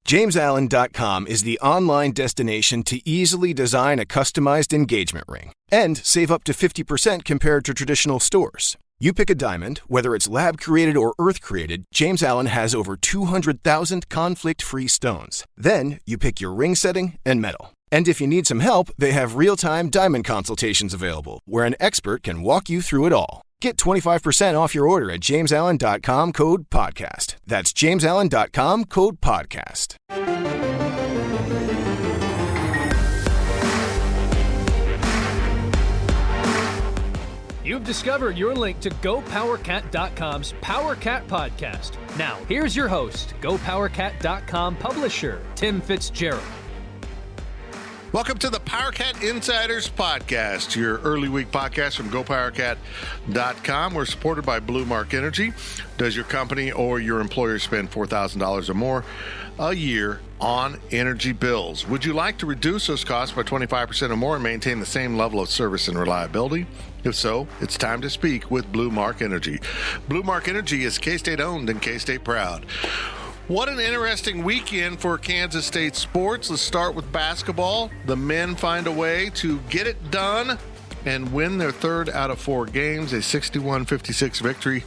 JamesAllen.com is the online destination to easily design a customized engagement ring and save up to 50% compared to traditional stores. You pick a diamond, whether it's lab-created or earth-created, James Allen has over 200,000 conflict-free stones. Then you pick your ring setting and metal. And if you need some help, they have real-time diamond consultations available, where an expert can walk you through it all. Get 25% off your order at JamesAllen.com, code podcast. That's JamesAllen.com, code podcast. You've discovered your link to GoPowerCat.com's PowerCat podcast. Now, here's your host, GoPowerCat.com publisher, Tim Fitzgerald. Welcome to the PowerCat Insiders Podcast, your early week podcast from GoPowerCat.com. We're supported by Blue Mark Energy. Does your company or your employer spend $4,000 or more a year on energy bills? Would you like to reduce those costs by 25% or more and maintain the same level of service and reliability? If so, it's time to speak with Blue Mark Energy. Blue Mark Energy is K-State owned and K-State proud. What an interesting weekend for Kansas State sports. Let's start with basketball. The men find a way to get it done and win their third out of four games, a 61-56 victory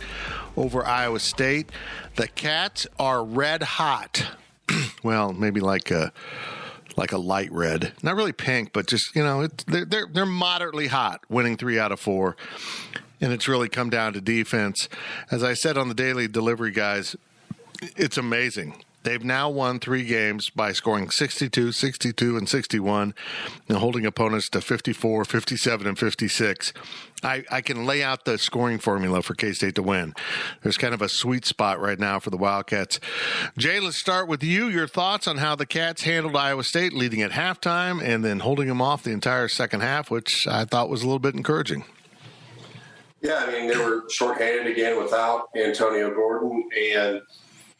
over Iowa State. The Cats are red hot. Well, maybe like a light red. Not really pink, but just, they're moderately hot, winning 3 out of 4. And it's really come down to defense. As I said on the Daily Delivery, guys, it's amazing. They've now won 3 games by scoring 62, 62, and 61, and holding opponents to 54, 57, and 56. I can lay out the scoring formula for K-State to win. There's kind of a sweet spot right now for the Wildcats. Jay, let's start with you. Your thoughts on how the Cats handled Iowa State, leading at halftime and then holding them off the entire second half, which I thought was a little bit encouraging. Yeah, I mean, they were shorthanded again without Antonio Gordon and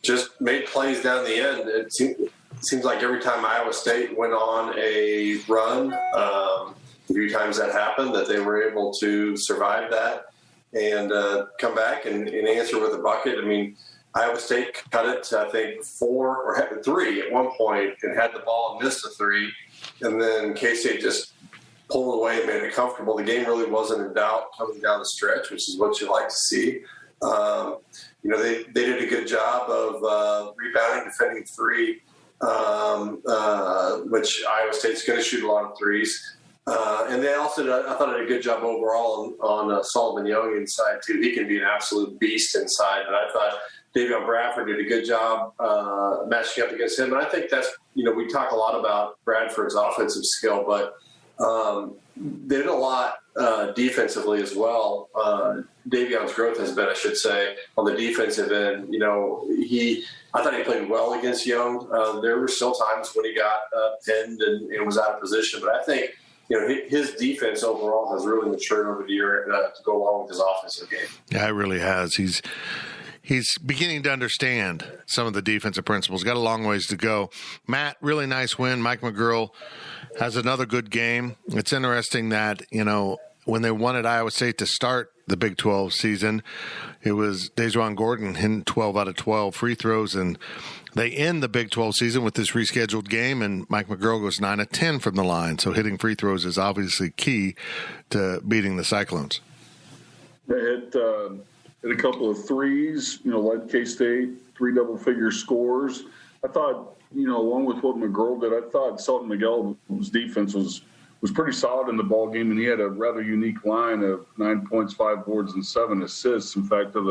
just made plays down the end. It seems like every time Iowa State went on a run, a few times that happened, that they were able to survive that and come back and answer with a bucket. I mean, Iowa State cut it to, I think, 4 or 3 at one point and had the ball and missed a 3. And then K-State just pulled away and made it comfortable. The game really wasn't in doubt coming down the stretch, which is what you like to see. They did a good job of rebounding, defending 3, which Iowa State's going to shoot a lot of 3s. And they also, I thought, did a good job overall on Solomon Young inside, too. He can be an absolute beast inside. But I thought Davion Bradford did a good job matching up against him. And I think that's, we talk a lot about Bradford's offensive skill, but they did a lot defensively as well. Davion's growth has been, I should say, on the defensive end. I thought he played well against Young. There were still times when he got pinned and was out of position, but I think his defense overall has really matured over the year to go along with his offensive game. Yeah, it really has. He's beginning to understand some of the defensive principles. Got a long ways to go. Matt, really nice win. Mike McGurl has another good game. It's interesting that, when they won at Iowa State to start the Big 12 season, it was Dejuan Gordon hitting 12 out of 12 free throws, and they end the Big 12 season with this rescheduled game, and Mike McGurl goes 9 of 10 from the line. So hitting free throws is obviously key to beating the Cyclones. They hit a couple of threes, led K-State, 3 double-figure scores. I thought, along with what McGurl did, I thought Selton Miguel's defense was pretty solid in the ball game, and he had a rather unique line of 9 points, 5 boards, and 7 assists. In fact, of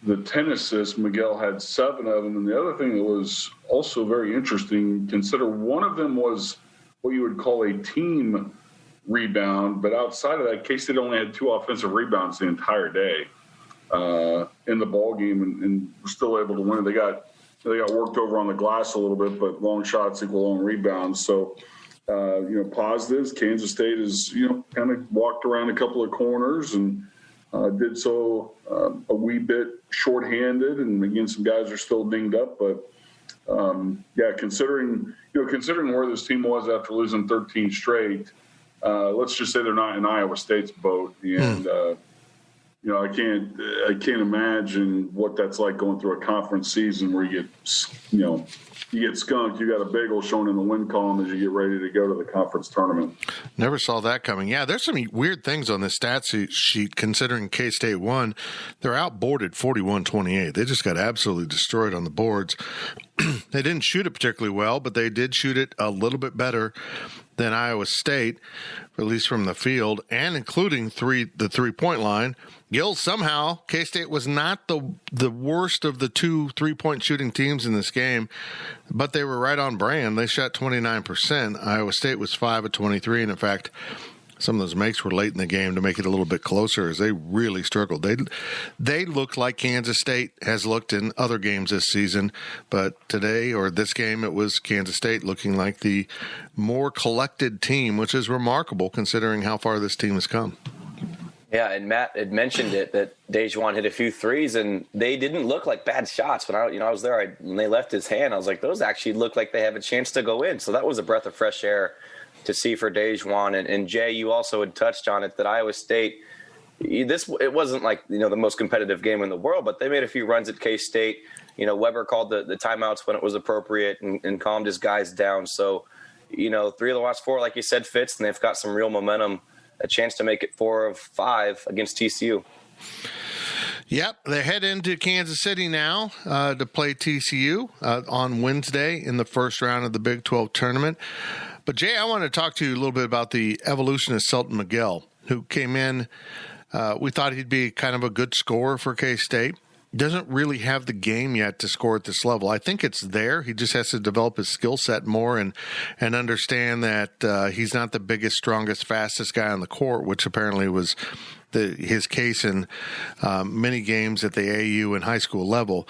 the 10 assists, Miguel had 7 of them. And the other thing that was also very interesting, consider one of them was what you would call a team rebound, but outside of that, K-State only had 2 offensive rebounds the entire day in the ball game, and were still able to win. They got worked over on the glass a little bit, but long shots equal long rebounds. So, positives. Kansas State is, kind of walked around a couple of corners and did so a wee bit shorthanded, and again, some guys are still dinged up. But considering where this team was after losing 13 straight, let's just say they're not in Iowa State's boat, and I can't imagine what that's like going through a conference season where you get skunked. You got a bagel shown in the win column as you get ready to go to the conference tournament. Never saw that coming. Yeah, there's some weird things on this stats sheet considering K-State won. They're outboarded 41-28. They just got absolutely destroyed on the boards. They didn't shoot it particularly well, but they did shoot it a little bit better than Iowa State, at least from the field, and including the three-point line. Gills, somehow, K-State was not the worst of the two three-point shooting teams in this game, but they were right on brand. They shot 29%. Iowa State was 5 of 23, and in fact, some of those makes were late in the game to make it a little bit closer as they really struggled. They looked like Kansas State has looked in other games this season, but today or this game it was Kansas State looking like the more collected team, which is remarkable considering how far this team has come. Yeah, and Matt had mentioned it that DeJuan hit a few threes, and they didn't look like bad shots. When I was there, when they left his hand, I was like, those actually look like they have a chance to go in. So that was a breath of fresh air to see for DeJuan. And Jay, you also had touched on it that Iowa State, it wasn't like the most competitive game in the world, but they made a few runs at K-State. Weber called the timeouts when it was appropriate and calmed his guys down. So, 3 of the last 4, like you said, fits, and they've got some real momentum. A chance to make it 4 of 5 against TCU. Yep, they head into Kansas City now to play TCU on Wednesday in the first round of the Big 12 tournament. But, Jay, I want to talk to you a little bit about the evolution of Selton Miguel, who came in. We thought he'd be kind of a good scorer for K-State. Doesn't really have the game yet to score at this level. I think it's there. He just has to develop his skill set more and understand that he's not the biggest, strongest, fastest guy on the court, which apparently was his case in many games at the AU and high school level.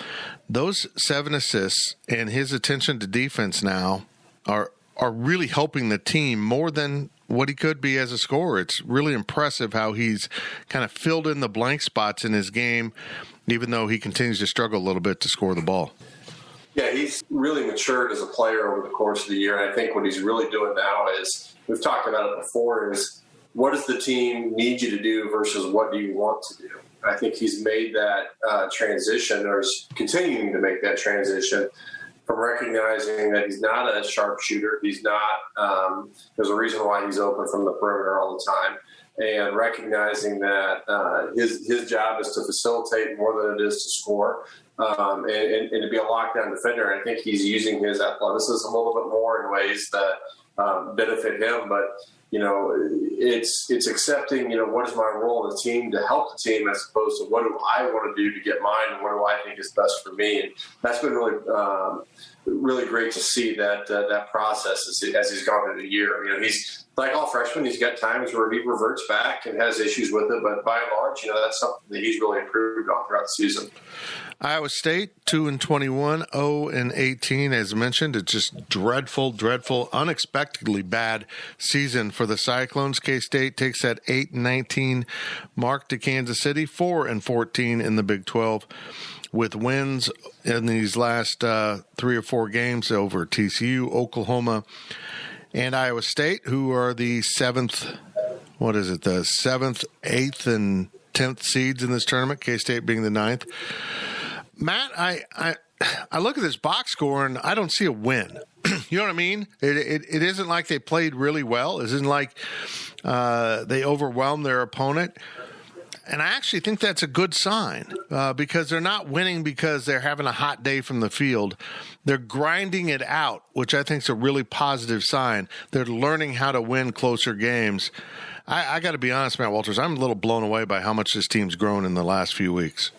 Those 7 assists and his attention to defense now are really helping the team more than what he could be as a scorer. It's really impressive how he's kind of filled in the blank spots in his game, even though he continues to struggle a little bit to score the ball. Yeah, he's really matured as a player over the course of the year. And I think what he's really doing now is, we've talked about it before, is what does the team need you to do versus what do you want to do? I think he's made that transition, or is continuing to make that transition, from recognizing that he's not a sharpshooter. He's not, there's a reason why he's open from the perimeter all the time. And recognizing that his job is to facilitate more than it is to score, and to be a lockdown defender. I think he's using his athleticism a little bit more in ways that benefit him. But it's accepting, what is my role in the team to help the team, as opposed to what do I want to do to get mine and what do I think is best for me. And that's been really great to see that process as he's gone through the year. He's like all freshmen, he's got times where he reverts back and has issues with it, but by and large, that's something that he's really improved on throughout the season. Iowa State, 2-21, 0-18, as mentioned. It's just dreadful, unexpectedly bad season for the Cyclones. K-State takes that 8-19 mark to Kansas City, 4-14 in the Big 12, with wins in these last 3 or 4 games over TCU, Oklahoma, and Iowa State, who are the 7th, 8th, and 10th seeds in this tournament, K-State being the 9th. Matt, I look at this box score and I don't see a win. You know what I mean? It isn't like they played really well. It isn't like they overwhelmed their opponent. And I actually think that's a good sign because they're not winning because they're having a hot day from the field. They're grinding it out, which I think is a really positive sign. They're learning how to win closer games. I got to be honest, Matt Walters, I'm a little blown away by how much this team's grown in the last few weeks.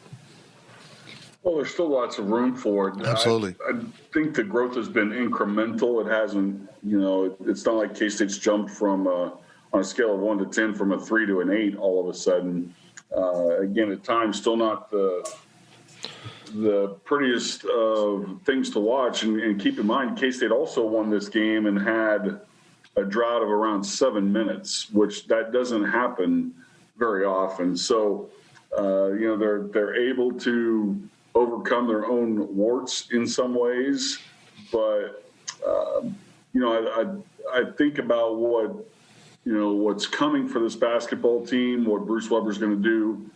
Well, there's still lots of room for it. Absolutely. I think the growth has been incremental. It hasn't, it's not like K-State's jumped from, on a scale of 1 to 10, from a 3 to an 8 all of a sudden. Again, at times, still not the prettiest of things to watch. And keep in mind, K-State also won this game and had a drought of around 7 minutes, which that doesn't happen very often. So, they're able to overcome their own warts in some ways. But, I think about what's coming for this basketball team, what Bruce Weber's going to do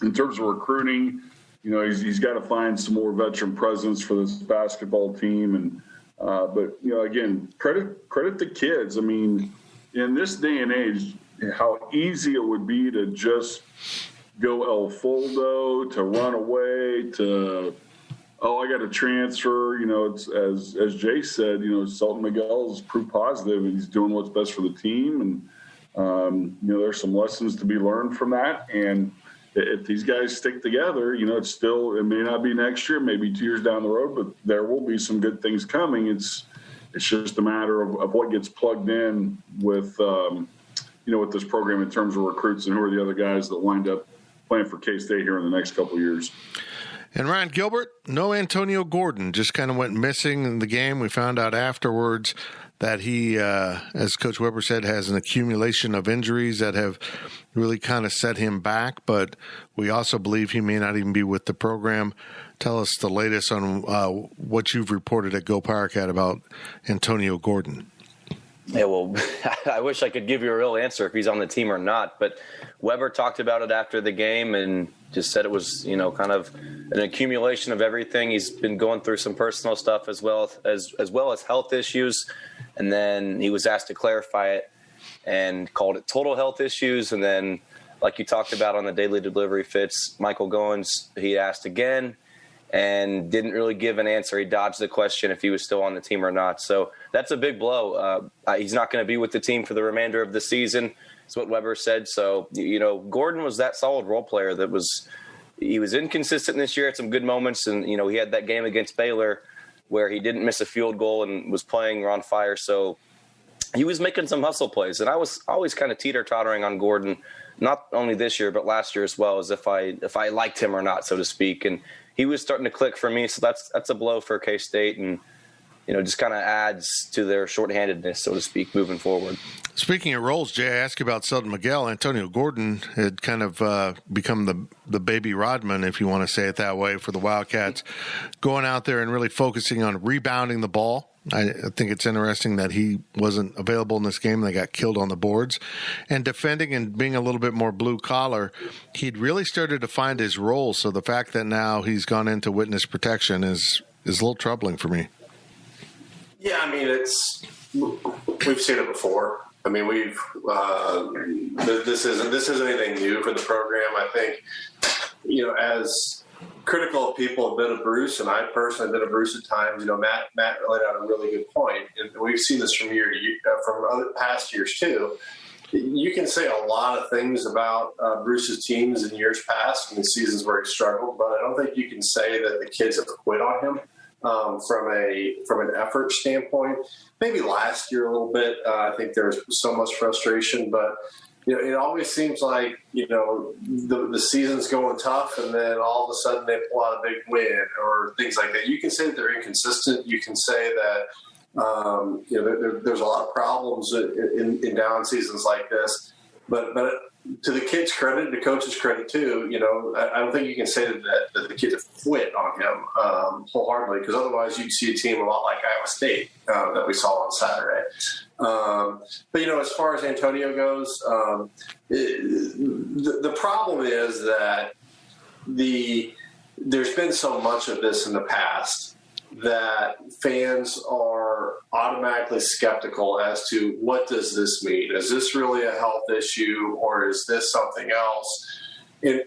In terms of recruiting, he's got to find some more veteran presence for this basketball team. And but again, credit the kids. I mean, in this day and age, how easy it would be to just go El Foldo, to run away, to I got to transfer. It's as Jay said. Selton Miguel is proof positive, and he's doing what's best for the team. And there's some lessons to be learned from that. And if these guys stick together, it may not be next year, maybe 2 years down the road, but there will be some good things coming. It's just a matter of what gets plugged in with with this program in terms of recruits and who are the other guys that wind up playing for K-State here in the next couple of years. And Ryan Gilbert, no Antonio Gordon, just kind of went missing in the game. We found out afterwards that he, as Coach Weber said, has an accumulation of injuries that have really kind of set him back. But we also believe he may not even be with the program. Tell us the latest on what you've reported at Go PowerCat about Antonio Gordon. Yeah, well, I wish I could give you a real answer if he's on the team or not. But Weber talked about it after the game and just said it was, kind of an accumulation of everything. He's been going through some personal stuff as well as health issues. And then he was asked to clarify it and called it total health issues. And then, like you talked about on the Daily Delivery Fits, Michael Goins, he asked again and didn't really give an answer. He dodged the question if he was still on the team or not. So that's a big blow. He's not going to be with the team for the remainder of the season. That's what Weber said. So, Gordon was that solid role player he was inconsistent this year at some good moments. And, he had that game against Baylor where he didn't miss a field goal and was playing on fire. So he was making some hustle plays. And I was always kind of teeter-tottering on Gordon, not only this year, but last year as well, as if I liked him or not, so to speak. And he was starting to click for me. So that's a blow for K-State and, just kind of adds to their shorthandedness, so to speak, moving forward. Speaking of roles, Jay, I asked you about Selton Miguel. Antonio Gordon had kind of become the baby Rodman, if you want to say it that way, for the Wildcats, going out there and really focusing on rebounding the ball. I think it's interesting that he wasn't available in this game. They got killed on the boards. And defending and being a little bit more blue-collar, he'd really started to find his role. So the fact that now he's gone into witness protection is a little troubling for me. Yeah, I mean, we've seen it before. I mean, this isn't anything new for the program. I think, as critical people have been of Bruce, and I personally have been of Bruce at times. Matt laid out a really good point, and we've seen this from year to year, from other past years too. You can say a lot of things about Bruce's teams in years past and the seasons where he struggled, but I don't think you can say that the kids have quit on him. From an effort standpoint, maybe last year a little bit. I think there was so much frustration, but it always seems like the season's going tough, and then all of a sudden they pull out a big win or things like that. You can say that they're inconsistent. You can say that there's a lot of problems in down seasons like this, but to the kids' credit, the coach's credit too, I don't think you can say that the kids have quit on him wholeheartedly, because otherwise you'd see a team a lot like Iowa State that we saw on Saturday. But as far as Antonio goes, the problem is that there's been so much of this in the past that fans are automatically skeptical as to what does this mean? Is this really a health issue, or is this something else? And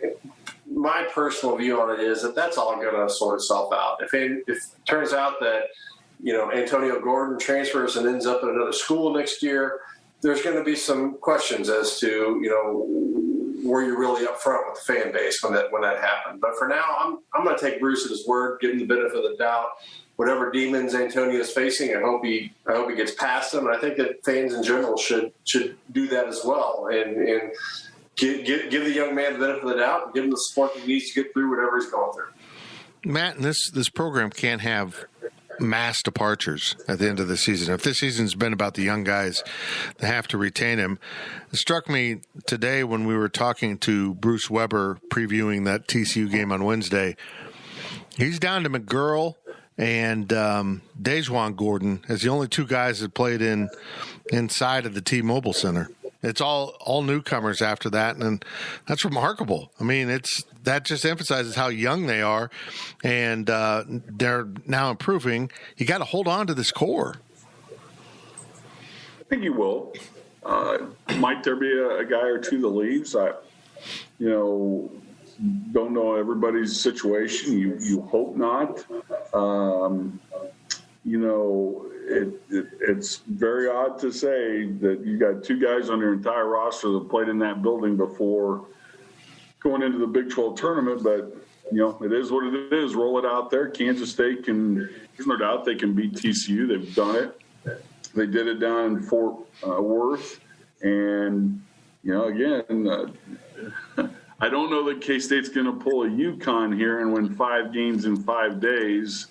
my personal view on it is that that's all going to sort itself out. If it turns out that Antonio Gordon transfers and ends up at another school next year, there's going to be some questions as to were you really upfront with the fan base when that happened. But for now, I'm going to take Bruce at his word, give him the benefit of the doubt. Whatever demons Antonio is facing, I hope he gets past them. And I think that fans in general should do that as well, and give the young man the benefit of the doubt and give him the support that he needs to get through whatever he's going through. Matt, this program can't have mass departures at the end of the season. If this season's been about the young guys, they have to retain him. It struck me today when we were talking to Bruce Weber previewing that TCU game on Wednesday. He's down to McGurl and Dejuan Gordon as the only two guys that played inside of the T-Mobile Center. It's all newcomers after that, and that's remarkable. I mean, that just emphasizes how young they are, and they're now improving. You got to hold on to this core. I think you will. Might there be a guy or two that leaves? Don't know everybody's situation. You hope not. It's very odd to say that you got two guys on your entire roster that played in that building before going into the Big 12 tournament, but it is what it is. Roll it out there. Kansas State there's no doubt they can beat TCU. They've done it. They did it down in Fort Worth. And, again, I don't know that K-State's going to pull a UConn here and win 5 games in 5 days,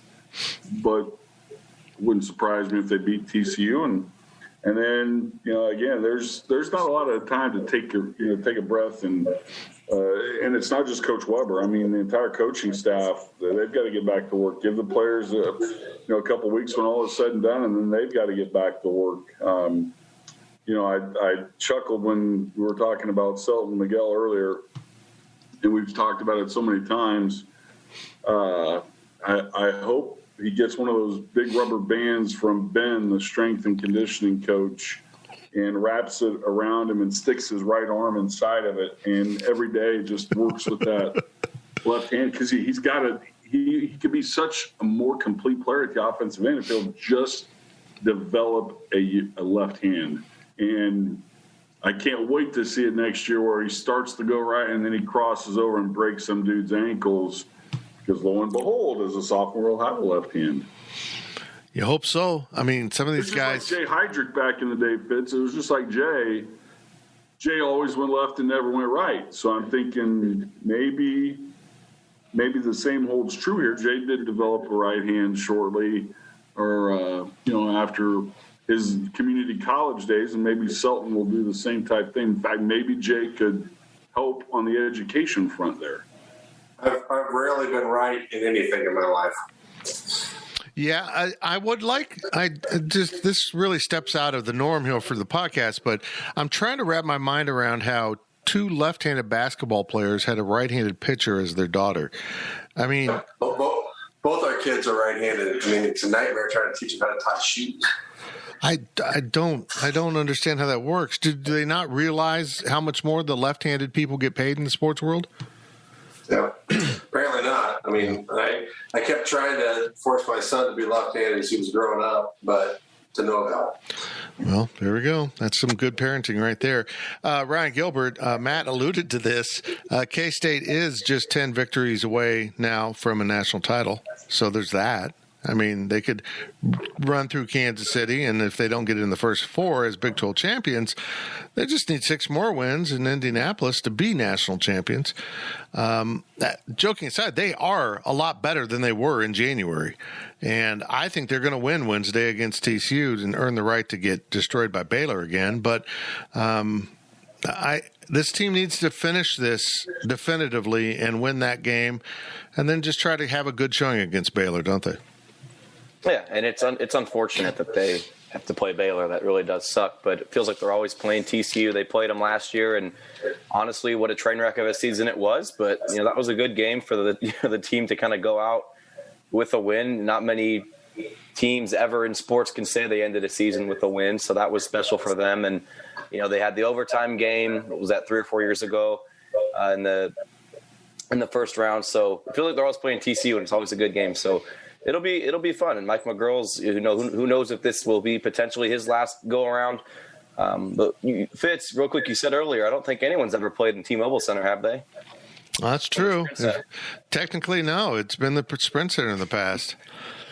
but it wouldn't surprise me if they beat TCU. And then, again, there's not a lot of time to take a breath, and it's not just Coach Weber. I mean, the entire coaching staff, they've got to get back to work. Give the players a couple of weeks when all is said and done, and then they've got to get back to work. I chuckled when we were talking about Selton Miguel earlier, and we've talked about it so many times. I hope he gets one of those big rubber bands from Ben, the strength and conditioning coach, and wraps it around him and sticks his right arm inside of it, and every day just works with that left hand, because he could be such a more complete player at the offensive end if he'll just develop a left hand. And I can't wait to see it next year where he starts to go right and then he crosses over and breaks some dude's ankles, because lo and behold, as a sophomore, he'll have a left hand. You hope so. I mean, some of these guys. Like Jay Heidrich back in the day, Fitz. It was just like Jay. Jay always went left and never went right. So I'm thinking maybe the same holds true here. Jay did develop a right hand shortly, or after his community college days, and maybe Selton will do the same type thing. In fact, maybe Jay could help on the education front there. I've rarely been right in anything in my life. Yeah, I would like. This really steps out of the norm here for the podcast, but I'm trying to wrap my mind around how 2 left-handed basketball players had a right-handed pitcher as their daughter. I mean, both our kids are right-handed. I mean, it's a nightmare trying to teach them how to tie shoes. I don't understand how that works. Do they not realize how much more the left-handed people get paid in the sports world? Yeah, apparently not. I mean, I kept trying to force my son to be left-handed as he was growing up, but to no avail. Well, there we go. That's some good parenting right there. Ryan Gilbert, Matt alluded to this. K-State is just 10 victories away now from a national title, so there's that. I mean, they could run through Kansas City, and if they don't get in the first 4 as Big 12 champions, they just need 6 more wins in Indianapolis to be national champions. Joking aside, they are a lot better than they were in January, and I think they're going to win Wednesday against TCU and earn the right to get destroyed by Baylor again. But this team needs to finish this definitively and win that game, and then just try to have a good showing against Baylor, don't they? Yeah, and it's unfortunate that they have to play Baylor. That really does suck, but it feels like they're always playing TCU. They played them last year, and honestly, what a train wreck of a season it was. But that was a good game for the team to kind of go out with a win. Not many teams ever in sports can say they ended a season with a win, so that was special for them. And they had the overtime game. What was that, 3 or 4 years ago in the first round? So I feel like they're always playing TCU, and it's always a good game. So it'll be fun. And Mike McGurl's, who knows if this will be potentially his last go around. But Fitz, real quick, you said earlier, I don't think anyone's ever played in T-Mobile Center, have they? Well, that's true. Technically, no. It's been the Sprint Center in the past.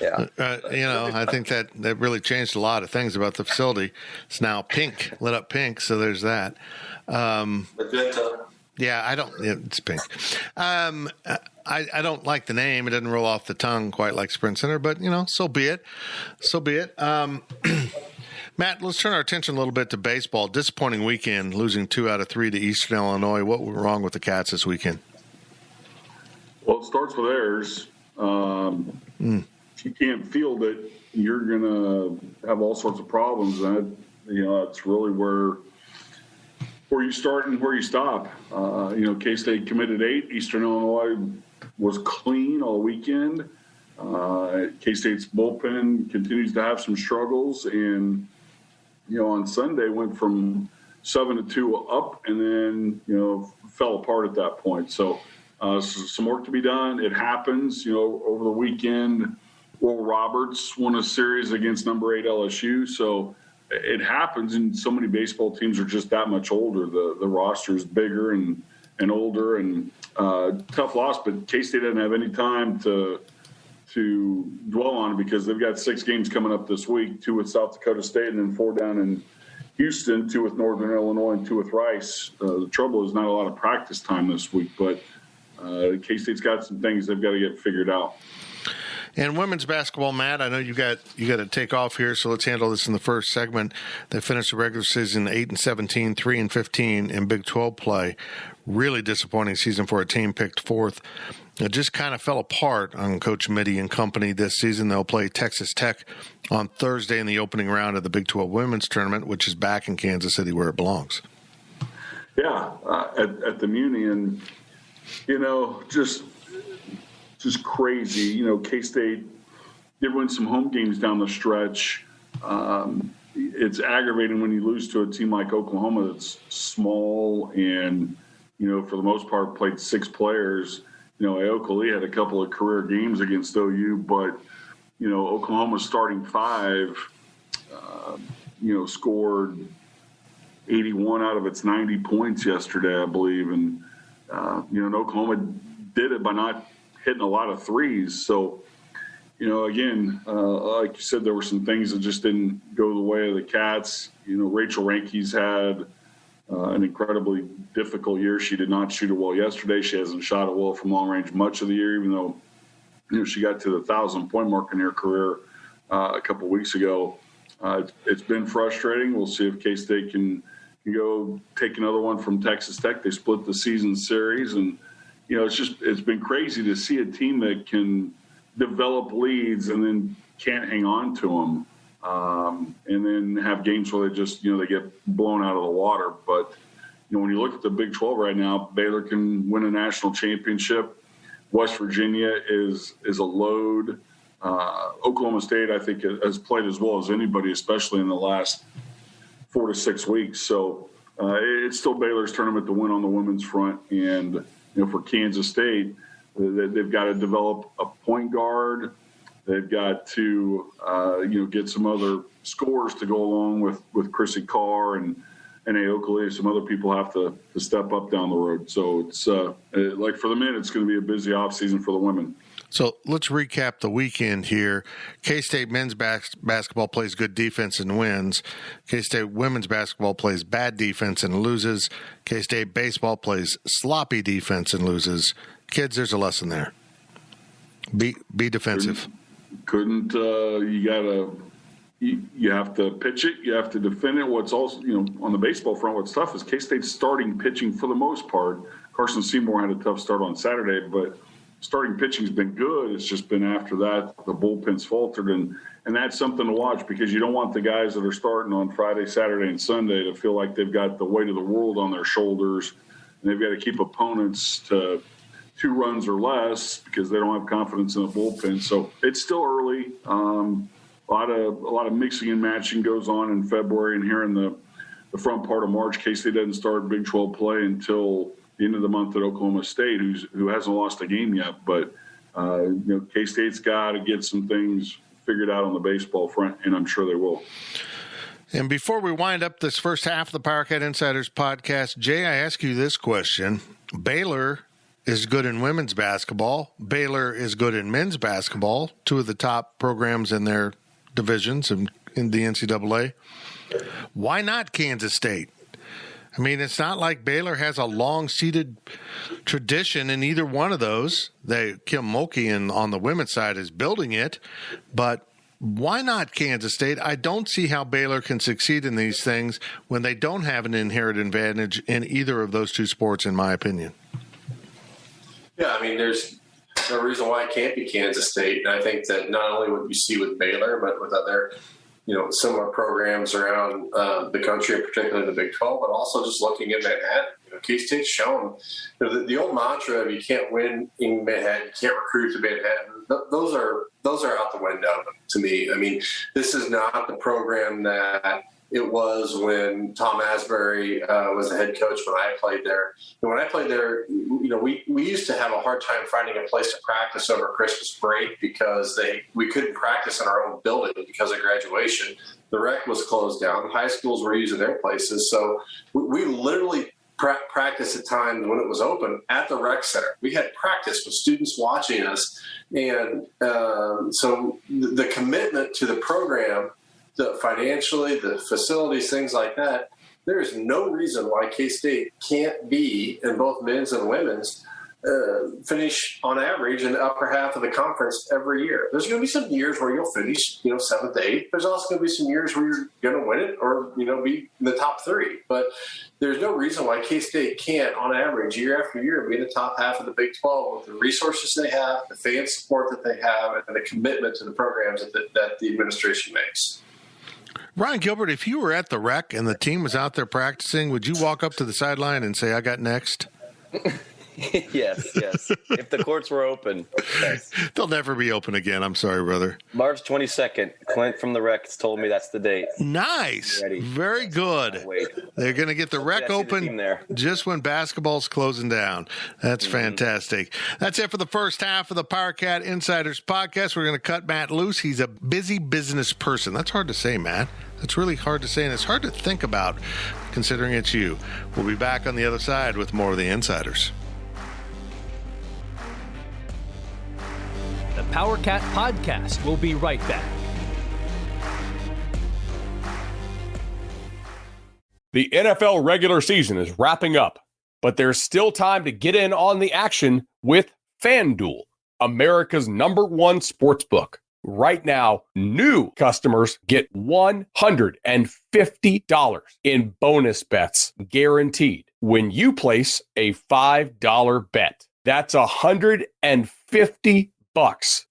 Yeah. I think that really changed a lot of things about the facility. It's now pink, lit up pink, so there's that. Yeah, it's pink. I don't like the name. It doesn't roll off the tongue quite like Sprint Center, but, so be it. So be it. Matt, let's turn our attention a little bit to baseball. Disappointing weekend, losing 2 out of 3 to Eastern Illinois. What went wrong with the Cats this weekend? Well, it starts with errors. If you can't field it, you're going to have all sorts of problems. And, that's really where where you start and where you stop. K-State committed 8. Eastern Illinois was clean all weekend. K-State's bullpen continues to have some struggles, and on Sunday went from 7-2 up, and then fell apart at that point. So some work to be done. It happens. Over the weekend, Will Roberts won a series against number 8 LSU. So it happens, and so many baseball teams are just that much older. The roster is bigger and older, and tough loss. But K-State doesn't have any time to dwell on it because they've got 6 games coming up this week, 2 with South Dakota State and then 4 down in Houston, 2 with Northern Illinois and 2 with Rice. The trouble is not a lot of practice time this week, but K-State's got some things they've got to get figured out. And women's basketball, Matt, I know you got to take off here, so let's handle this in the first segment. They finished the regular season 8-17, 3-15 in Big 12 play. Really disappointing season for a team picked 4th. It just kind of fell apart on Coach Mitty and company this season. They'll play Texas Tech on Thursday in the opening round of the Big 12 women's tournament, which is back in Kansas City where it belongs. Yeah, at the Muni, and just crazy. K-State did win some home games down the stretch. It's aggravating when you lose to a team like Oklahoma that's small and, for the most part played 6 players. Aoka Lee had a couple of career games against OU, but, Oklahoma's starting 5, scored 81 out of its 90 points yesterday, I believe. And, Oklahoma did it by not hitting a lot of threes. So, again, like you said, there were some things that just didn't go the way of the Cats. Rachel Ranke's had an incredibly difficult year. She did not shoot it well yesterday. She hasn't shot it well from long range much of the year, even though, she got to the 1,000-point mark in her career a couple of weeks ago. It's been frustrating. We'll see if K-State can go take another one from Texas Tech. They split the season series, and it's been crazy to see a team that can develop leads and then can't hang on to them, and then have games where they just, they get blown out of the water. But, when you look at the Big 12 right now, Baylor can win a national championship. West Virginia is a load. Oklahoma State, I think, has played as well as anybody, especially in the last 4 to 6 weeks. So it's still Baylor's tournament to win on the women's front. And, for Kansas State, they've got to develop a point guard. They've got to, get some other scores to go along with Chrissy Carr and Aoka Lee. Some other people have to step up down the road. So it's like for the men, it's going to be a busy offseason for the women. So let's recap the weekend here. K-State men's basketball plays good defense and wins. K-State women's basketball plays bad defense and loses. K-State baseball plays sloppy defense and loses. Kids, there's a lesson there. Be defensive. You have to pitch it. You have to defend it. What's also, on the baseball front, what's tough is K-State's starting pitching for the most part. Carson Seymour had a tough start on Saturday, but starting pitching's been good. It's just been after that the bullpen's faltered, and that's something to watch because you don't want the guys that are starting on Friday, Saturday, and Sunday to feel like they've got the weight of the world on their shoulders, and they've got to keep opponents to 2 runs or less because they don't have confidence in the bullpen. So it's still early. A lot of mixing and matching goes on in February, and here in the front part of March, K-State doesn't start Big 12 play until the end of the month at Oklahoma State, who hasn't lost a game yet. But K-State's got to get some things figured out on the baseball front, and I'm sure they will. And before we wind up this first half of the PowerCat Insiders podcast, Jay, I ask you this question. Baylor is good in women's basketball. Baylor is good in men's basketball, 2 of the top programs in their divisions in the NCAA. Why not Kansas State? I mean, it's not like Baylor has a long-seated tradition in either one of those. Kim Mulkey on the women's side is building it, but why not Kansas State? I don't see how Baylor can succeed in these things when they don't have an inherent advantage in either of those 2 sports, in my opinion. Yeah, I mean, there's no reason why it can't be Kansas State. And I think that not only what you see with Baylor, but with other similar programs around the country, particularly the Big 12, but also just looking at Manhattan. K-State's shown the old mantra of you can't win in Manhattan, you can't recruit to Manhattan. Those are out the window to me. I mean, this is not the program that it was when Tom Asbury was the head coach when I played there. And when I played there, we used to have a hard time finding a place to practice over Christmas break because we couldn't practice in our own building because of graduation. The rec was closed down. The high schools were using their places. So we literally practice at times when it was open at the rec center. We had practice with students watching us. And so the commitment to the program, financially, the facilities, things like that, there is no reason why K-State can't be, in both men's and women's, finish on average in the upper half of the conference every year. There's going to be some years where you'll finish, 7th to 8th. There's also going to be some years where you're going to win it or, be in the top 3. But there's no reason why K-State can't, on average, year after year, be in the top half of the Big 12 with the resources they have, the fan support that they have, and the commitment to the programs that the administration makes. Ryan Gilbert, if you were at the rec and the team was out there practicing, would you walk up to the sideline and say, I got next? Yes. If the courts were open. Yes. They'll never be open again. I'm sorry, brother. March 22nd. Clint from the rec has told me that's the date. Nice. Very good. They're going to get the rec open just when basketball's closing down. That's fantastic. That's it for the first half of the PowerCat Insiders podcast. We're going to cut Matt loose. He's a busy business person. That's hard to say, Matt. That's really hard to say, and it's hard to think about considering it's you. We'll be back on the other side with more of the Insiders. The PowerCat Podcast will be right back. The NFL regular season is wrapping up, but there's still time to get in on the action with FanDuel, America's #1 sportsbook. Right now, new customers get $150 in bonus bets guaranteed when you place a $5 bet. That's $150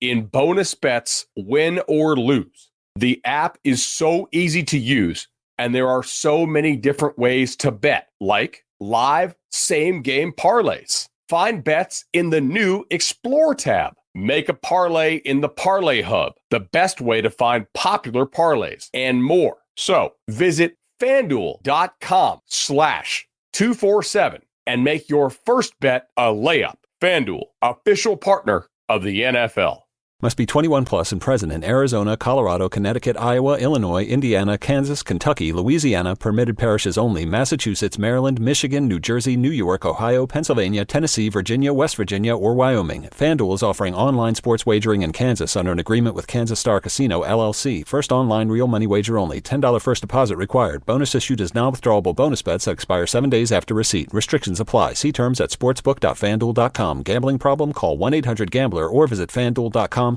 in bonus bets, win or lose. The app is so easy to use, and there are so many different ways to bet, like live same-game parlays. Find bets in the new Explore tab. Make a parlay in the Parlay Hub, the best way to find popular parlays, and more. So visit FanDuel.com/247 and make your first bet a layup. FanDuel, official partner of the NFL. Must be 21 plus and present in Arizona, Colorado, Connecticut, Iowa, Illinois, Indiana, Kansas, Kentucky, Louisiana, permitted parishes only, Massachusetts, Maryland, Michigan, New Jersey, New York, Ohio, Pennsylvania, Tennessee, Virginia, West Virginia, or Wyoming. FanDuel is offering online sports wagering in Kansas under an agreement with Kansas Star Casino, LLC. First online real money wager only. $10 first deposit required. Bonus issued as non-withdrawable bonus bets that expire 7 days after receipt. Restrictions apply. See terms at sportsbook.fanduel.com. Gambling problem? Call 1-800-GAMBLER or visit fanduel.com/RG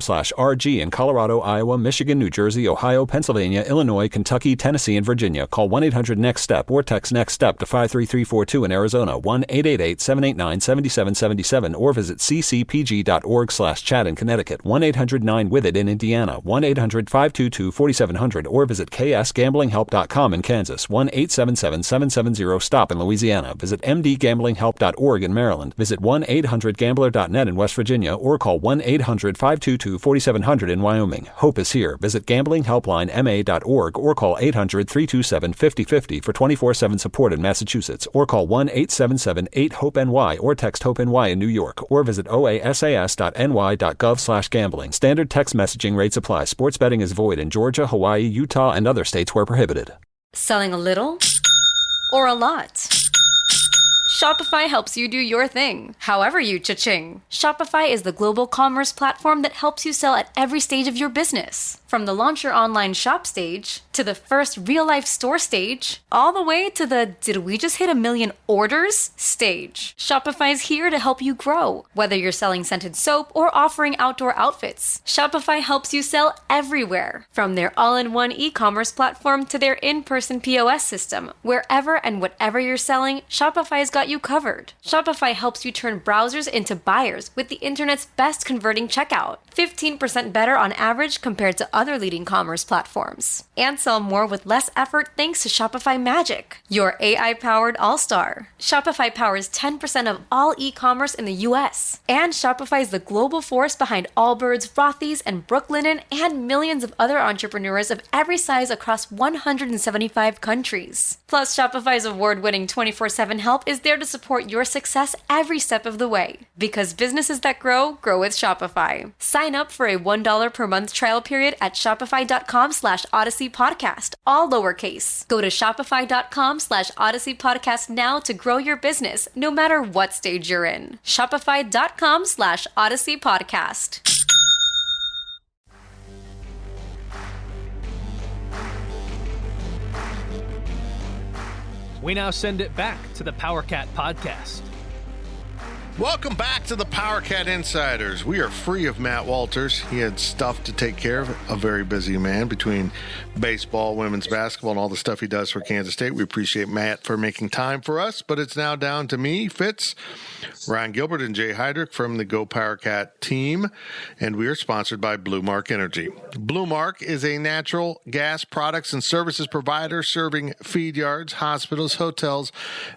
in Colorado, Iowa, Michigan, New Jersey, Ohio, Pennsylvania, Illinois, Kentucky, Tennessee, and Virginia. Call 1-800-NEXT-STEP or text NEXT-STEP to 53342 in Arizona, 1-888-789-7777, or visit ccpg.org/chat in Connecticut, 1-800-9-WITH-IT in Indiana, 1-800-522-4700, or visit ksgamblinghelp.com in Kansas, 1-877-770-STOP in Louisiana. Visit mdgamblinghelp.org in Maryland. Visit 1-800-GAMBLER.net in West Virginia, or call 1-800-522-4700 in Wyoming. Hope is here. Visit gamblinghelplinema.org or call 800-327-5050 for 24/7 support in Massachusetts, or call 1-877-8-HOPE-NY or text HOPE-NY in New York, or visit oasas.ny.gov/gambling. Standard text messaging rates apply. Sports betting is void in Georgia, Hawaii, Utah, and other states where prohibited. Selling a little or a lot? Shopify helps you do your thing, however you cha-ching. Shopify is the global commerce platform that helps you sell at every stage of your business. From the launch your online shop stage, to the first real-life store stage, all the way to the did we just hit 1 million orders stage. Shopify is here to help you grow. Whether you're selling scented soap or offering outdoor outfits, Shopify helps you sell everywhere. From their all-in-one e-commerce platform to their in-person POS system, wherever and whatever you're selling, Shopify's got you covered. Shopify helps you turn browsers into buyers with the internet's best converting checkout. 15% better on average compared to other leading commerce platforms. And sell more with less effort thanks to Shopify Magic, your AI-powered all-star. Shopify powers 10% of all e-commerce in the U.S. And Shopify is the global force behind Allbirds, Rothy's, and Brooklinen, and millions of other entrepreneurs of every size across 175 countries. Plus, Shopify's award-winning 24/7 help is there to support your success every step of the way. Because businesses that grow with Shopify. Sign up for a $1 per month trial period at shopify.com/Odyssey Podcast, all lowercase. Go to shopify.com/Odyssey Podcast now to grow your business, no matter what stage you're in. Shopify.com/Odyssey Podcast. We now send it back to the PowerCat podcast. Welcome back to the PowerCat Insiders. We are free of Matt Walters. He had stuff to take care of, a very busy man between baseball, women's basketball, and all the stuff he does for Kansas State. We appreciate Matt for making time for us, but it's now down to me, Fitz, Ryan Gilbert, and Jay Heidrich from the Go PowerCat team, and we are sponsored by Blue Mark Energy. Blue Mark is a natural gas products and services provider serving feed yards, hospitals, hotels,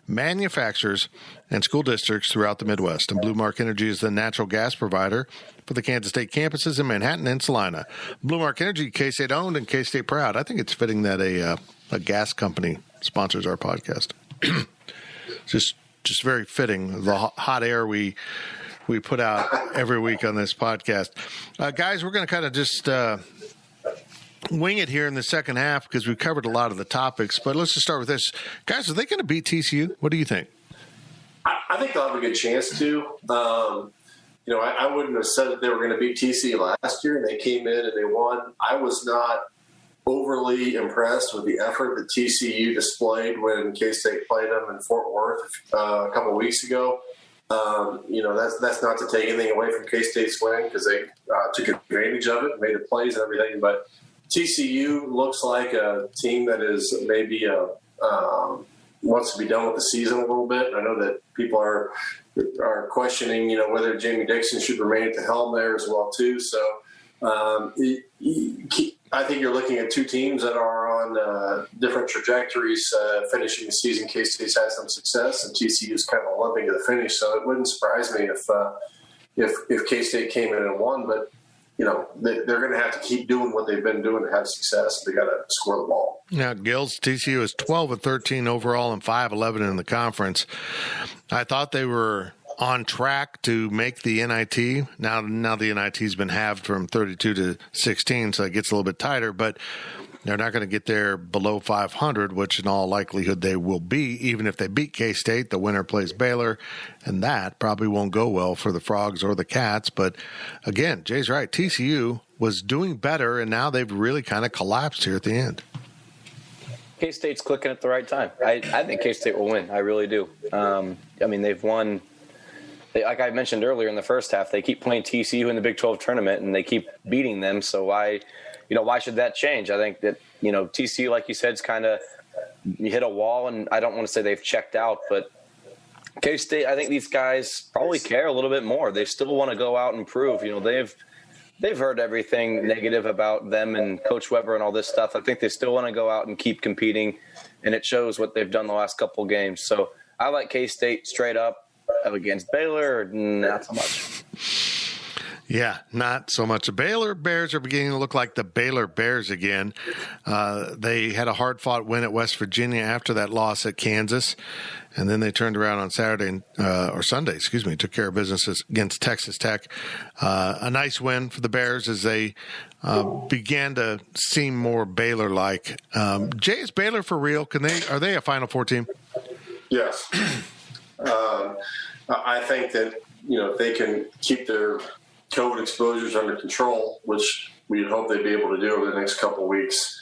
manufacturers, and school districts throughout the Midwest. And Blue Mark Energy is the natural gas provider for the Kansas State campuses in Manhattan and Salina. Blue Mark Energy, K-State owned and K-State proud. I think it's fitting that a gas company sponsors our podcast. just very fitting, the hot air we put out every week on this podcast. Guys, we're going to kind of just wing it here in the second half because we've covered a lot of the topics. But let's just start with this. Guys, are they going to beat TCU? What do you think? I think they'll have a good chance to. I wouldn't have said that they were going to beat TCU last year, and they came in and they won. I was not overly impressed with the effort that TCU displayed when K-State played them in Fort Worth a couple of weeks ago. That's not to take anything away from K-State's win because they took advantage of it, made the plays and everything. But TCU looks like a team that is maybe wants to be done with the season a little bit. I know that people are questioning, whether Jamie Dixon should remain at the helm there as well too. So I think you're looking at two teams that are on different trajectories finishing the season. K-State's had some success, and TCU's kind of limping to the finish. So it wouldn't surprise me if K-State came in and won, but they're going to have to keep doing what they've been doing to have success. They got to score the ball. Now, Gills, TCU is 12-13 overall and 5-11 in the conference. I thought they were on track to make the NIT. Now the NIT's been halved from 32 to 16, so it gets a little bit tighter, but they're not going to get there below 500, which in all likelihood they will be. Even if they beat K-State, the winner plays Baylor, and that probably won't go well for the Frogs or the Cats. But again, Jay's right. TCU was doing better, and now they've really kind of collapsed here at the end. K-State's clicking at the right time. I think K-State will win. I really do. They've won. Like I mentioned earlier in the first half, they keep playing TCU in the Big 12 tournament, and they keep beating them. So why should that change? I think that, TCU, like you said, is kind of you hit a wall, and I don't want to say they've checked out, but K-State, I think these guys probably care a little bit more. They still want to go out and prove. They've heard everything negative about them and Coach Weber and all this stuff. I think they still want to go out and keep competing, and it shows what they've done the last couple of games. So I like K-State straight up. Against Baylor, not so much. Yeah, not so much. The Baylor Bears are beginning to look like the Baylor Bears again. They had a hard-fought win at West Virginia after that loss at Kansas, and then they turned around on Sunday, took care of business against Texas Tech. A nice win for the Bears as they began to seem more Baylor-like. Jay, is Baylor for real? Are they a Final Four team? Yes. I think that, if they can keep their COVID exposures under control, which we'd hope they'd be able to do over the next couple of weeks,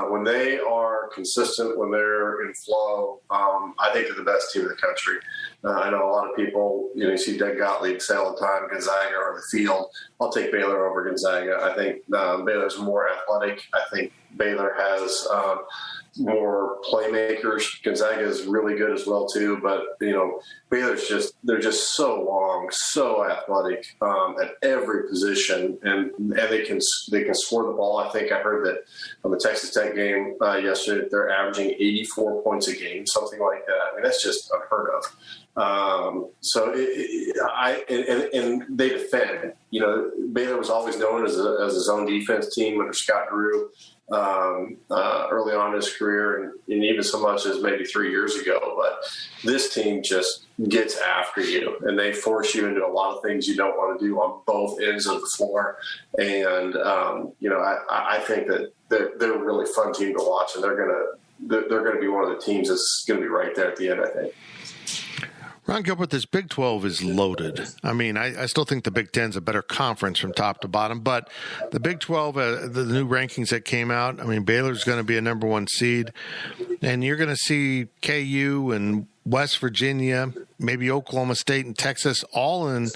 when they are consistent, when they're in flow, I think they're the best team in the country. I know a lot of people, you see Doug Gottlieb say all the time, Gonzaga or the field. I'll take Baylor over Gonzaga. I think Baylor's more athletic. I think Baylor has more playmakers. Gonzaga is really good as well too, but Baylor's they're just so long, so athletic at every position, and they can score the ball. I think I heard that on the Texas Tech game yesterday, they're averaging 84 points a game, something like that. I mean, that's just unheard of. So they defend. Baylor was always known as a zone defense team under Scott Drew early on in his career, and even so much as maybe 3 years ago. But this team just gets after you, and they force you into a lot of things you don't want to do on both ends of the floor. And I think that they're a really fun team to watch, and they're gonna be one of the teams that's going to be right there at the end, I think. Ron Gilbert, this Big 12 is loaded. I mean, I still think the Big 10 is a better conference from top to bottom, but the Big 12, the new rankings that came out, I mean, Baylor's going to be a number 1 seed, and you're going to see KU and West Virginia, maybe Oklahoma State and Texas, all in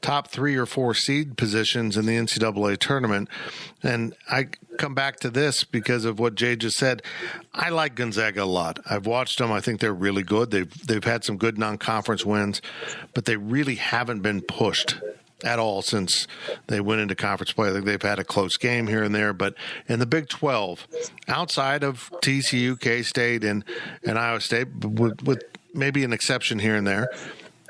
top 3 or 4 seed positions in the NCAA tournament. And I come back to this because of what Jay just said. I like Gonzaga a lot. I've watched them. I think they're really good. They've had some good non-conference wins, but they really haven't been pushed at all since they went into conference play. I think they've had a close game here and there, but in the Big 12, outside of TCU, K-State, and Iowa State, with maybe an exception here and there,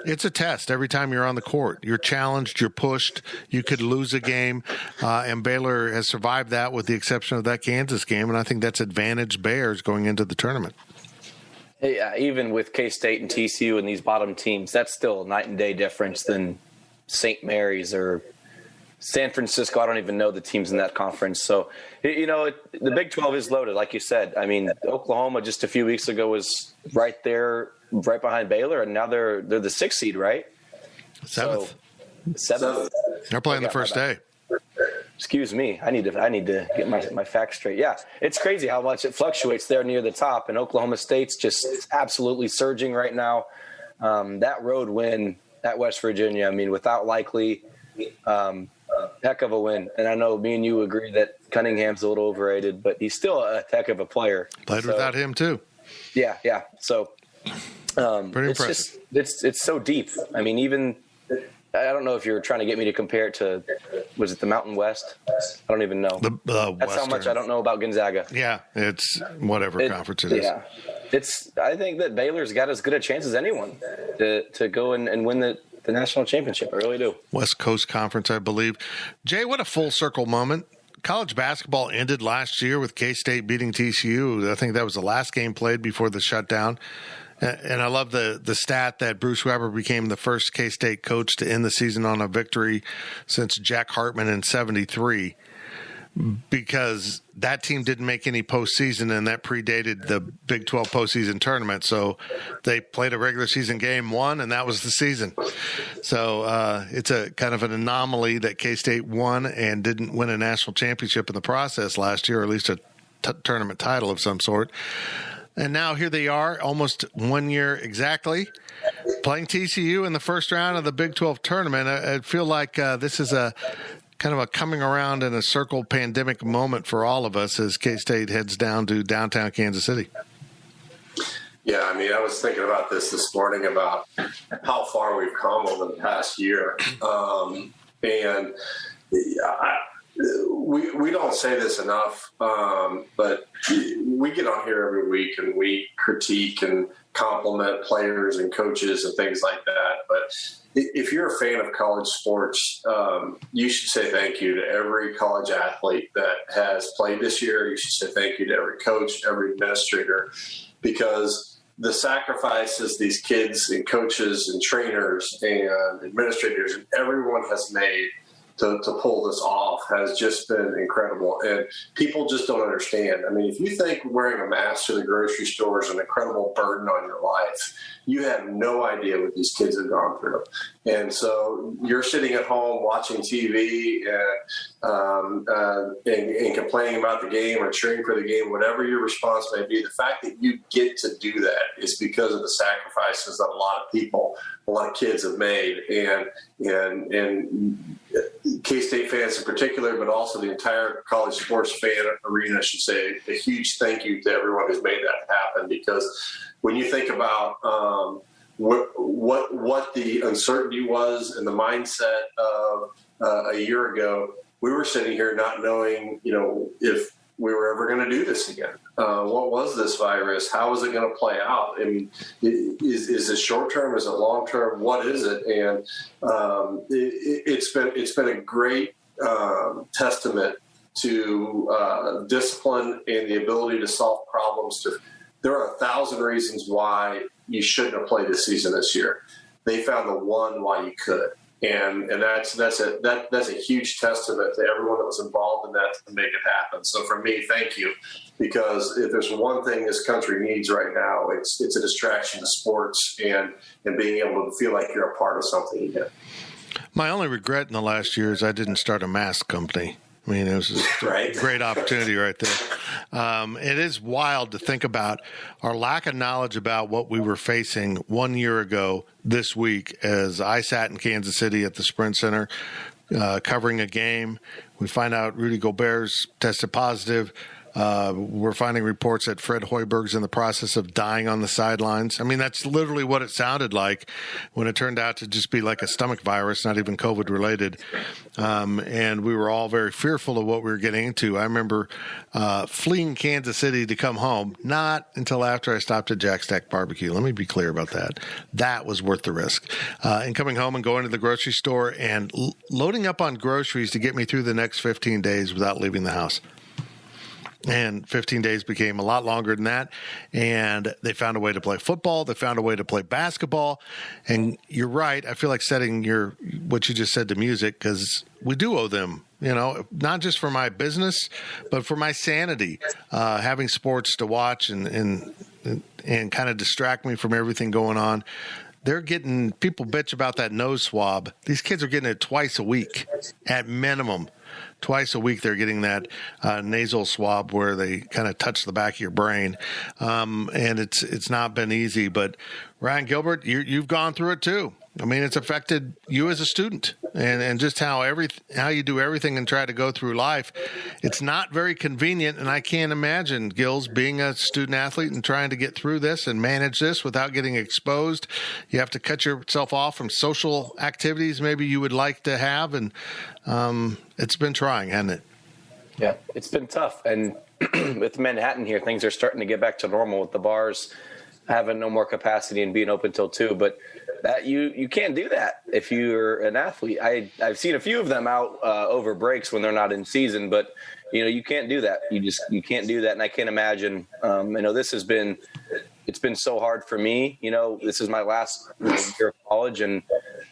it's a test every time you're on the court. You're challenged, you're pushed, you could lose a game, and Baylor has survived that with the exception of that Kansas game, and I think that's advantaged Bears going into the tournament. Yeah, even with K-State and TCU and these bottom teams, that's still a night and day difference than St. Mary's or San Francisco. I don't even know the teams in that conference. So, the Big 12 is loaded, like you said. I mean, Oklahoma just a few weeks ago was right there, right behind Baylor, and now they're the 6th seed, right? 7th. So, 7th. They're playing the first day. Excuse me. I need to get my facts straight. Yeah, it's crazy how much it fluctuates there near the top, and Oklahoma State's just absolutely surging right now. That road win at West Virginia, I mean, without Likely, heck of a win. And I know me and you agree that Cunningham's a little overrated, but he's still a heck of a player. Played without him too. Yeah. So pretty it's impressive. It's so deep. I mean, even I don't know if you're trying to get me to compare it to, was it the Mountain West? I don't even know. That's Western. how much I don't know about Gonzaga. Yeah, it's whatever conference it is. Yeah, I think that Baylor's got as good a chance as anyone to go and win the national championship. I really do. West Coast Conference, I believe. Jay, what a full circle moment. College basketball ended last year with K-State beating TCU. I think that was the last game played before the shutdown. And I love the stat that Bruce Weber became the first K-State coach to end the season on a victory since Jack Hartman in 73, because that team didn't make any postseason, and that predated the Big 12 postseason tournament. So they played a regular season game, won, and that was the season. So it's a kind of an anomaly that K-State won and didn't win a national championship in the process last year, or at least a tournament title of some sort. And now here they are, almost 1 year exactly, playing TCU in the first round of the Big 12 tournament. I feel like this is a kind of a coming around in a circle pandemic moment for all of us as K-State heads down to downtown Kansas City. Yeah, I mean, I was thinking about this morning about how far we've come over the past year. And we don't say this enough, but we get on here every week and we critique and compliment players and coaches and things like that. But if you're a fan of college sports, you should say thank you to every college athlete that has played this year. You should say thank you to every coach, every administrator, because the sacrifices these kids and coaches and trainers and administrators and everyone has made to pull this off has just been incredible. And people just don't understand. I mean, if you think wearing a mask to the grocery store is an incredible burden on your life, you have no idea what these kids have gone through. And so you're sitting at home watching TV and complaining about the game or cheering for the game, whatever your response may be. The fact that you get to do that is because of the sacrifices that a lot of people, a lot of kids have made. And K-State fans in particular, but also the entire college sports fan arena, I should say, a huge thank you to everyone who's made that happen. Because when you think about what the uncertainty was and the mindset of a year ago, we were sitting here not knowing, if we were ever going to do this again. What was this virus? How is it going to play out? I mean, is it short term? Is it long term? What is it? And it's been a great testament to discipline and the ability to solve problems. There are 1,000 reasons why you shouldn't have played this season this year. They found the one why you could. And that's a huge testament to everyone that was involved in that to make it happen. So for me, thank you, because if there's one thing this country needs right now, it's a distraction to sports and being able to feel like you're a part of something again. My only regret in the last year is I didn't start a mask company. I mean, it was a great opportunity right there. It is wild to think about our lack of knowledge about what we were facing 1 year ago this week as I sat in Kansas City at the Sprint Center covering a game. We find out Rudy Gobert's tested positive. We're finding reports that Fred Hoiberg's in the process of dying on the sidelines. I mean, that's literally what it sounded like when it turned out to just be like a stomach virus, not even COVID related. And we were all very fearful of what we were getting into. I remember fleeing Kansas City to come home, not until after I stopped at Jack Stack Barbecue. Let me be clear about that. That was worth the risk. And coming home and going to the grocery store and loading up on groceries to get me through the next 15 days without leaving the house. And 15 days became a lot longer than that. And they found a way to play football. They found a way to play basketball. And you're right. I feel like setting what you just said to music, because we do owe them, not just for my business, but for my sanity, having sports to watch and kind of distract me from everything going on. People bitch about that nose swab. These kids are getting it twice a week at minimum. Twice a week, they're getting that nasal swab where they kind of touch the back of your brain, and it's not been easy. But Ryan Gilbert, you've gone through it too. I mean, it's affected you as a student, and just how you do everything and try to go through life. It's not very convenient, and I can't imagine, Gills, being a student athlete and trying to get through this and manage this without getting exposed. You have to cut yourself off from social activities maybe you would like to have, and it's been trying, hasn't it? Yeah, it's been tough. And with Manhattan here, things are starting to get back to normal with the bars having no more capacity and being open till 2. But that you can't do that if you're an athlete. I've seen a few of them out over breaks when they're not in season, but you can't do that. You can't do that. And I can't imagine, it's been so hard for me. This is my last year of college, and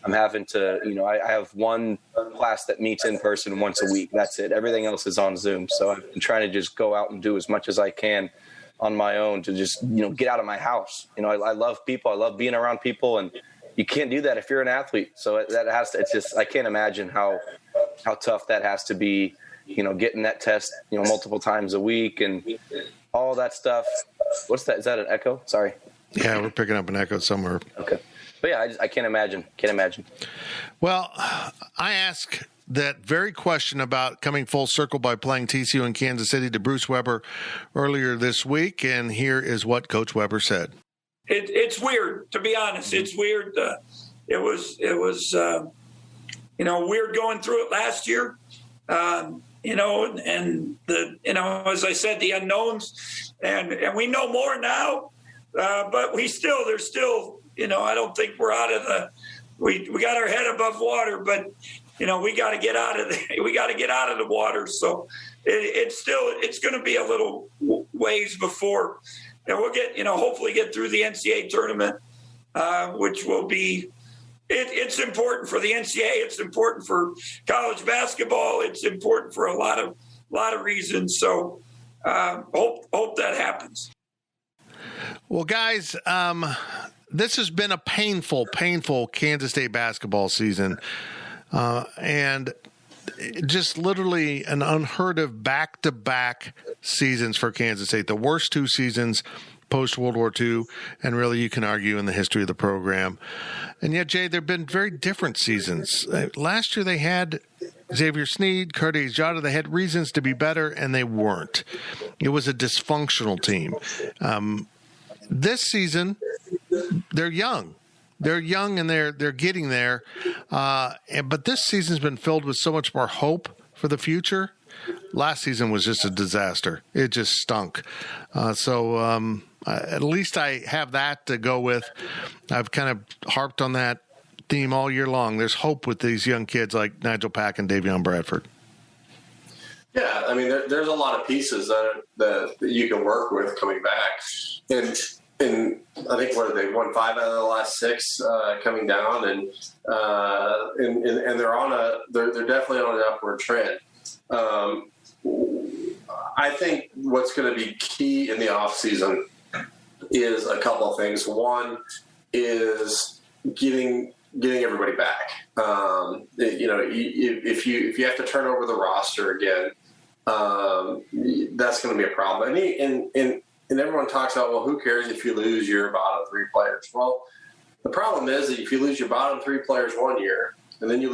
I'm having to, I have one class that meets in person once a week. That's it. Everything else is on Zoom. So I've been trying to just go out and do as much as I can on my own to just, get out of my house. I love people. I love being around people, and you can't do that if you're an athlete. So I can't imagine how tough that has to be, getting that test, multiple times a week and all that stuff. What's that? Is that an echo? Sorry. Yeah, we're picking up an echo somewhere. Okay. But yeah, I can't imagine. Well, I ask that very question about coming full circle by playing TCU in Kansas City to Bruce Weber earlier this week, and here is what Coach Weber said. It's weird, to be honest. It's weird. It was weird going through it last year. And as I said, the unknowns, and we know more now, but there's still, I don't think we're out of we got our head above water, but we got to get out of the water. So it's going to be a little ways before, we'll get, hopefully get through the NCAA tournament, which will be, it's important for the NCAA. It's important for college basketball. It's important for a lot of reasons. So hope that happens. Well, guys, this has been a painful Kansas State basketball season. And just literally an unheard of back-to-back seasons for Kansas State. The worst two seasons post-World War II, and really you can argue in the history of the program. And yet, Jay, there have been very different seasons. Last year they had Xavier Sneed, Curtis Jada. They had reasons to be better, and they weren't. It was a dysfunctional team. This season, they're young. They're young, and they're getting there. But this season's been filled with so much more hope for the future. Last season was just a disaster. It just stunk. So at least I have that to go with. I've kind of harped on that theme all year long. There's hope with these young kids like Nigel Pack and Davion Bradford. Yeah, I mean, there's a lot of pieces that you can work with coming back. And I think they won 5 out of the last 6 coming down, and they're definitely on an upward trend. I think what's going to be key in the offseason is a couple of things. One is getting everybody back. If you have to turn over the roster again, that's going to be a problem. And everyone talks about, well, who cares if you lose your bottom 3 players? Well, the problem is that if you lose your bottom 3 players one year, and then you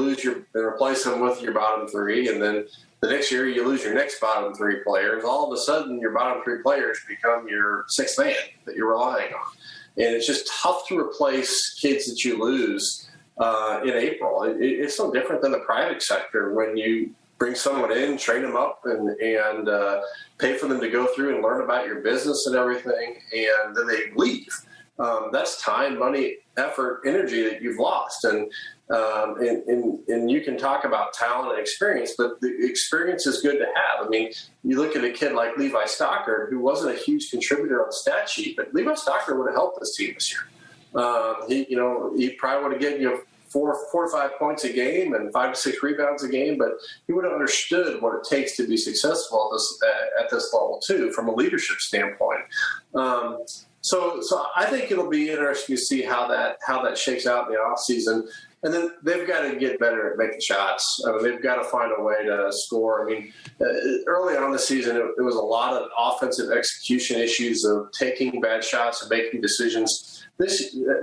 replace them with your bottom 3, and then the next year you lose your next bottom 3 players, all of a sudden your bottom 3 players become your 6th man that you're relying on. And it's just tough to replace kids that you lose in April. It's no different than the private sector when you bring someone in, train them up, and pay for them to go through and learn about your business and everything, and then they leave. That's time, money, effort, energy that you've lost. And you can talk about talent and experience, but the experience is good to have. I mean, you look at a kid like Levi Stockard, who wasn't a huge contributor on the stat sheet, but Levi Stockard would have helped this team this year. He probably would have given you 4 to 5 points a game and 5 to 6 rebounds a game, but he would have understood what it takes to be successful at this level too, from a leadership standpoint. So I think it'll be interesting to see how that shakes out in the offseason. And then they've got to get better at making shots. I mean, they've got to find a way to score. I mean, early on in the season, it was a lot of offensive execution issues of taking bad shots and making decisions.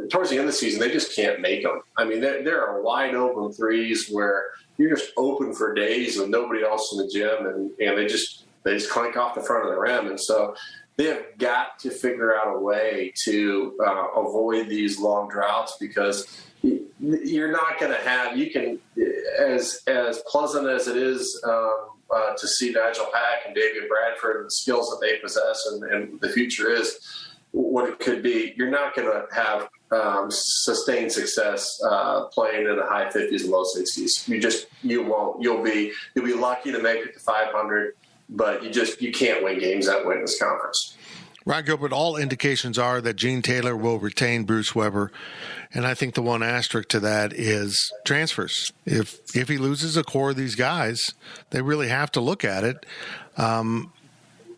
Towards the end of the season, they just can't make them. I mean, there are wide open threes where you're just open for days with nobody else in the gym, and they just clank off the front of the rim. And so they have got to figure out a way to avoid these long droughts, because you're not going to have, you can, as pleasant as it is to see Nigel Pack and Davion Bradford and the skills that they possess and the future is what it could be, you're not going to have sustained success playing in the high 50s and low 60s. You won't. You'll be lucky to make it to 500, but you can't win games that way in this conference. Ron Gilbert, all indications are that Gene Taylor will retain Bruce Weber. And I think the one asterisk to that is transfers. If he loses a core of these guys, they really have to look at it.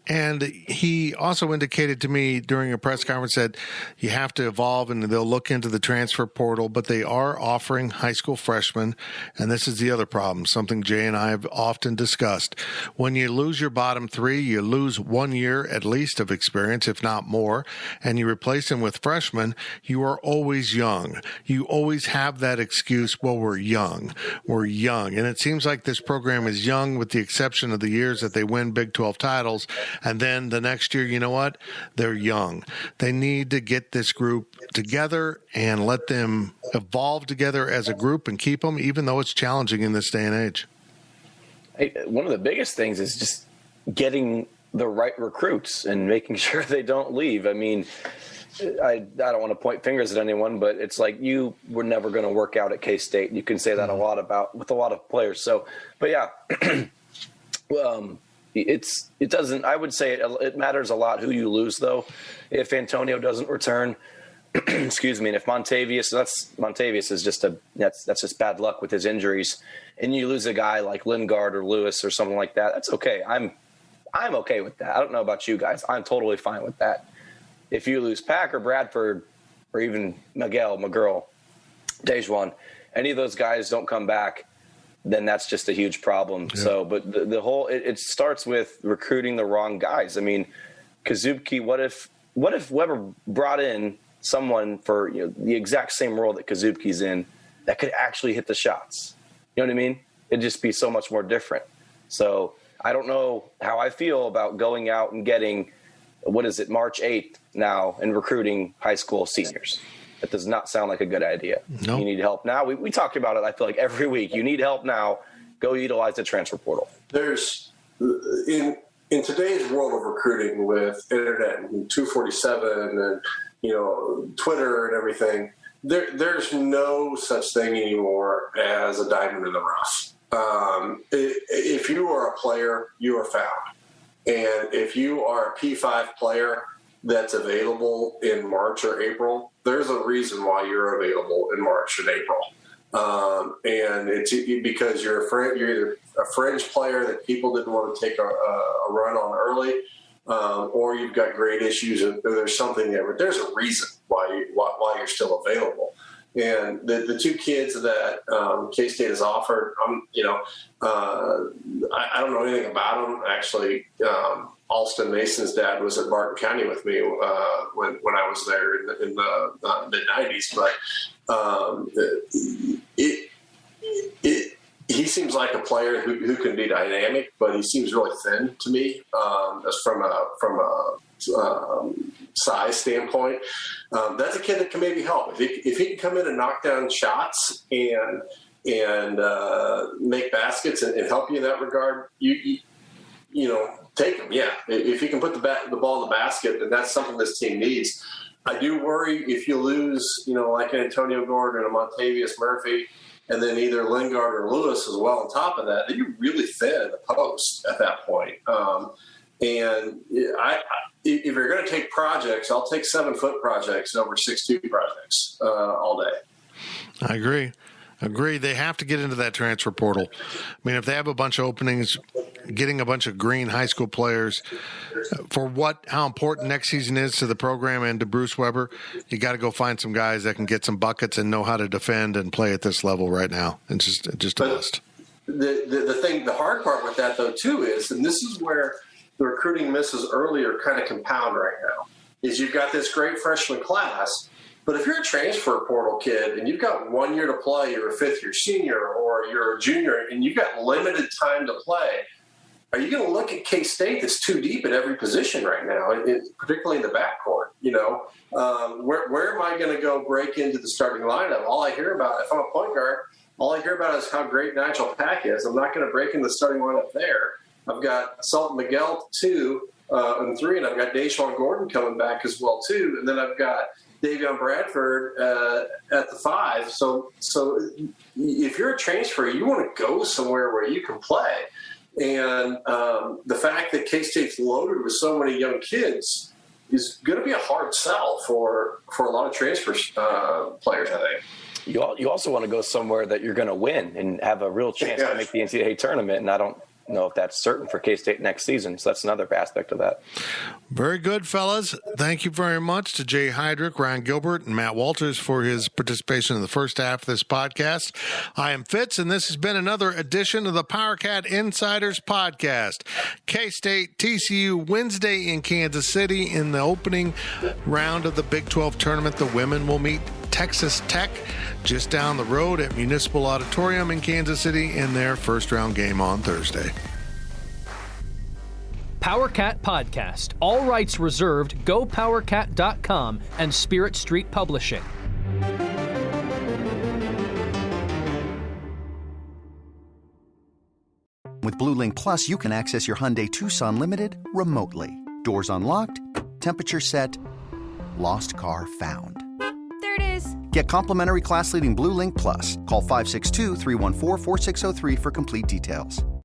And he also indicated to me during a press conference that you have to evolve and they'll look into the transfer portal, but they are offering high school freshmen. And this is the other problem, something Jay and I have often discussed. When you lose your bottom 3, you lose 1 year at least of experience, if not more, and you replace them with freshmen, you are always young. You always have that excuse, well, we're young. We're young. And it seems like this program is young with the exception of the years that they win Big 12 titles. And then the next year, you know what? They're young. They need to get this group together and let them evolve together as a group and keep them, even though it's challenging in this day and age. One of the biggest things is just getting the right recruits and making sure they don't leave. I mean, I don't want to point fingers at anyone, but it's like you were never going to work out at K-State. You can say that with a lot of players. So, but yeah, I would say it matters a lot who you lose, though. If Antonio doesn't return, excuse me, and if Montavious is that's just bad luck with his injuries, and you lose a guy like Lingard or Lewis or something like that, that's okay. I'm okay with that. I don't know about you guys. I'm totally fine with that. If you lose Pack or Bradford or even McGill, Dejuan, any of those guys don't come back, then that's just a huge problem. Yeah. So, but the whole, it starts with recruiting the wrong guys. I mean, Kazubki, what if what if Weber brought in someone for the exact same role that Kazubki's in that could actually hit the shots? You know what I mean? It'd just be so much more different. So I don't know how I feel about going out and getting, March 8th now, and recruiting high school seniors. That does not sound like a good idea. No. You need help now. We talk about it, I feel like, every week. You need help now. Go utilize the transfer portal. There's in today's world of recruiting with internet and 247 and Twitter and everything, there's no such thing anymore as a diamond in the rough. If you are a player, you are found. And if you are a P5 player that's available in March or April, there's a reason why you're available in March and April. And it's because you're either a fringe player that people didn't want to take a run on early, or you've got great issues, or there's something there. But there's a reason why you're still available. And the two kids that K-State has offered, I don't know anything about them. Actually, Alston Mason's dad was at Martin County with me when I was there in the mid-'90s. But he seems like a player who can be dynamic, but he seems really thin to me from a size standpoint. That's a kid that can maybe help. If he can come in and knock down shots and make baskets and help you in that regard, you take him. Yeah, if he can put the ball in the basket, then that's something this team needs. I do worry if you lose, like an Antonio Gordon and a Montavious Murphy, and then either Lingard or Lewis as well on top of that, then you're really thin in the post at that point. And if you're going to take projects, I'll take 7-foot projects over 6'2" projects all day. I agree. They have to get into that transfer portal. I mean, if they have a bunch of openings, getting a bunch of green high school players for how important next season is to the program and to Bruce Weber, you got to go find some guys that can get some buckets and know how to defend and play at this level right now. It's just a must. The hard part with that though too is, and this is where the recruiting misses earlier kind of compound right now, is you've got this great freshman class. But if you're a transfer portal kid and you've got 1 year to play, you're a fifth-year senior or you're a junior and you've got limited time to play, are you going to look at K-State that's too deep at every position right now, particularly in the backcourt? Where am I going to go break into the starting lineup? All I hear about, if I'm a point guard, all I hear about is how great Nigel Pack is. I'm not going to break in the starting lineup there. I've got Sultan Miguel 2 and 3, and I've got Deshaun Gordon coming back as well too, and then I've got Davion Bradford at the 5. So if you're a transfer, you want to go somewhere where you can play. And the fact that K-State's loaded with so many young kids is going to be a hard sell for a lot of transfer players, I think. You also want to go somewhere that you're going to win and have a real chance to make the NCAA tournament, and I don't know if that's certain for K-State next season. So that's another aspect of that. Very good, fellas. Thank you very much to Jay Heidrich, Ryan Gilbert, and Matt Walters for his participation in the first half of this podcast. I am Fitz, and this has been another edition of the PowerCat Insiders Podcast. K-State, TCU, Wednesday in Kansas City in the opening round of the Big 12 tournament. The women will meet Texas Tech just down the road at Municipal Auditorium in Kansas City in their first round game on Thursday. PowerCat Podcast. All rights reserved. GoPowerCat.com and Spirit Street Publishing. With Blue Link Plus, you can access your Hyundai Tucson Limited remotely. Doors unlocked, temperature set, lost car found. There it is. Get complimentary class-leading Blue Link Plus. Call 562-314-4603 for complete details.